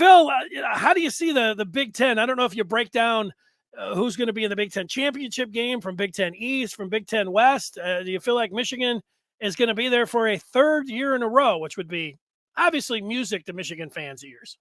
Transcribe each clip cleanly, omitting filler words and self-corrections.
Phil, how do you see the Big Ten? I don't know if you break down who's going to be in the Big Ten championship game from Big Ten East, from Big Ten West. Do you feel like Michigan is going to be there for a third year in a row, which would be obviously music to Michigan fans' ears?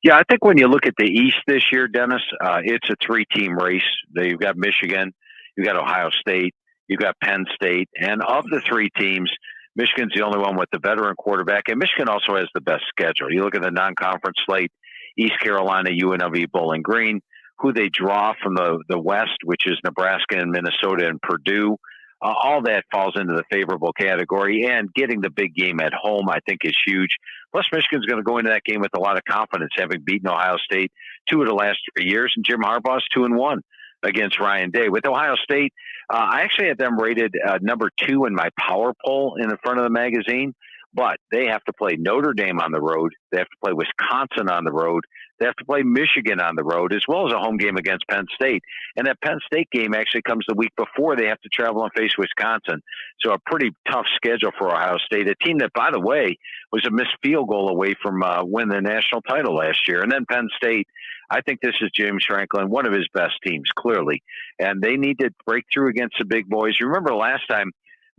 Yeah, I think when you look at the East this year, Dennis, it's a three-team race. You've got Michigan, you've got Ohio State, you've got Penn State, and of the three teams, Michigan's the only one with the veteran quarterback, and Michigan also has the best schedule. You look at the non-conference slate, East Carolina, UNLV, Bowling Green, who they draw from the West, which is Nebraska and Minnesota and Purdue. All that falls into the favorable category, and getting the big game at home, I think, is huge. Plus, Michigan's going to go into that game with a lot of confidence, having beaten Ohio State 2 of the last 3 years, and Jim Harbaugh's 2-1 against Ryan Day. With Ohio State, I actually had them rated number 2 in my power poll in the front of the magazine, but they have to play Notre Dame on the road. They have to play Wisconsin on the road. They have to play Michigan on the road, as well as a home game against Penn State. And that Penn State game actually comes the week before they have to travel and face Wisconsin. So a pretty tough schedule for Ohio State, a team that, by the way, was a missed field goal away from winning the national title last year. And then Penn State, I think this is James Franklin, one of his best teams, clearly. And they need to break through against the big boys. You remember last time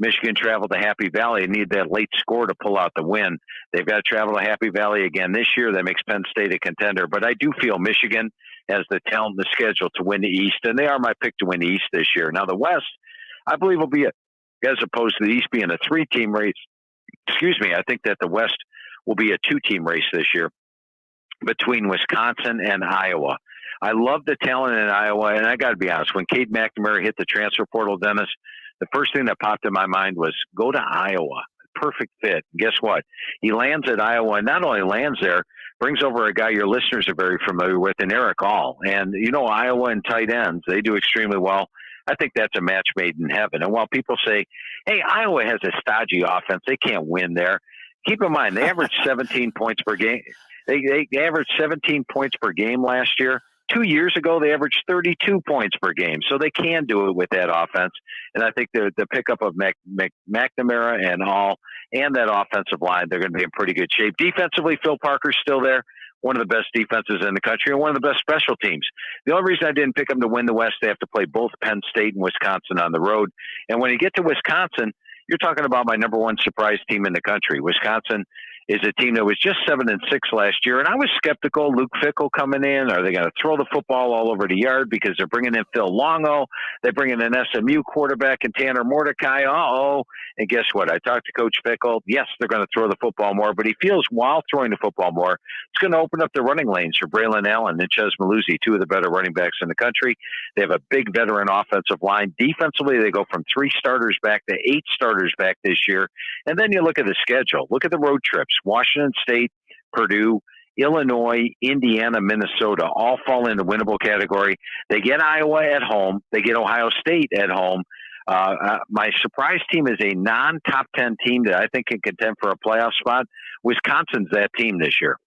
Michigan traveled to Happy Valley and needed that late score to pull out the win. They've got to travel to Happy Valley again this year. That makes Penn State a contender. But I do feel Michigan has the talent and the schedule to win the East, and they are my pick to win the East this year. Now, the West, I believe, will be, as opposed to the East being a three-team race, I think that the West will be a two-team race this year between Wisconsin and Iowa. I love the talent in Iowa, and I got to be honest, when Cade McNamara hit the transfer portal, Dennis, the first thing that popped in my mind was go to Iowa. Perfect fit. Guess what? He lands at Iowa, and not only lands there, brings over a guy your listeners are very familiar with, in Eric All. And, you know, Iowa and tight ends, they do extremely well. I think that's a match made in heaven. And while people say, hey, Iowa has a stodgy offense, they can't win there, keep in mind, they averaged 17 points per game. They averaged 17 points per game last year. 2 years ago, they averaged 32 points per game. So they can do it with that offense. And I think the pickup of McNamara and All and that offensive line, they're going to be in pretty good shape. Defensively, Phil Parker's still there, one of the best defenses in the country and one of the best special teams. The only reason I didn't pick them to win the West, they have to play both Penn State and Wisconsin on the road. And when you get to Wisconsin, you're talking about my number one surprise team in the country. Wisconsin is a team that was just 7-6 last year. And I was skeptical. Luke Fickell coming in. Are they going to throw the football all over the yard because they're bringing in Phil Longo? They're bringing in SMU quarterback and Tanner Mordecai. Uh-oh. And guess what? I talked to Coach Fickell. Yes, they're going to throw the football more, but he feels while throwing the football more, it's going to open up the running lanes for Braylon Allen and Chez Maluzzi, two of the better running backs in the country. They have a big veteran offensive line. Defensively, they go from 3 starters back to 8 starters back this year. And then you look at the schedule. Look at the road trips. Washington State, Purdue, Illinois, Indiana, Minnesota all fall in the winnable category. They get Iowa at home. They get Ohio State at home. My surprise team is a non-top 10 team that I think can contend for a playoff spot. Wisconsin's that team this year.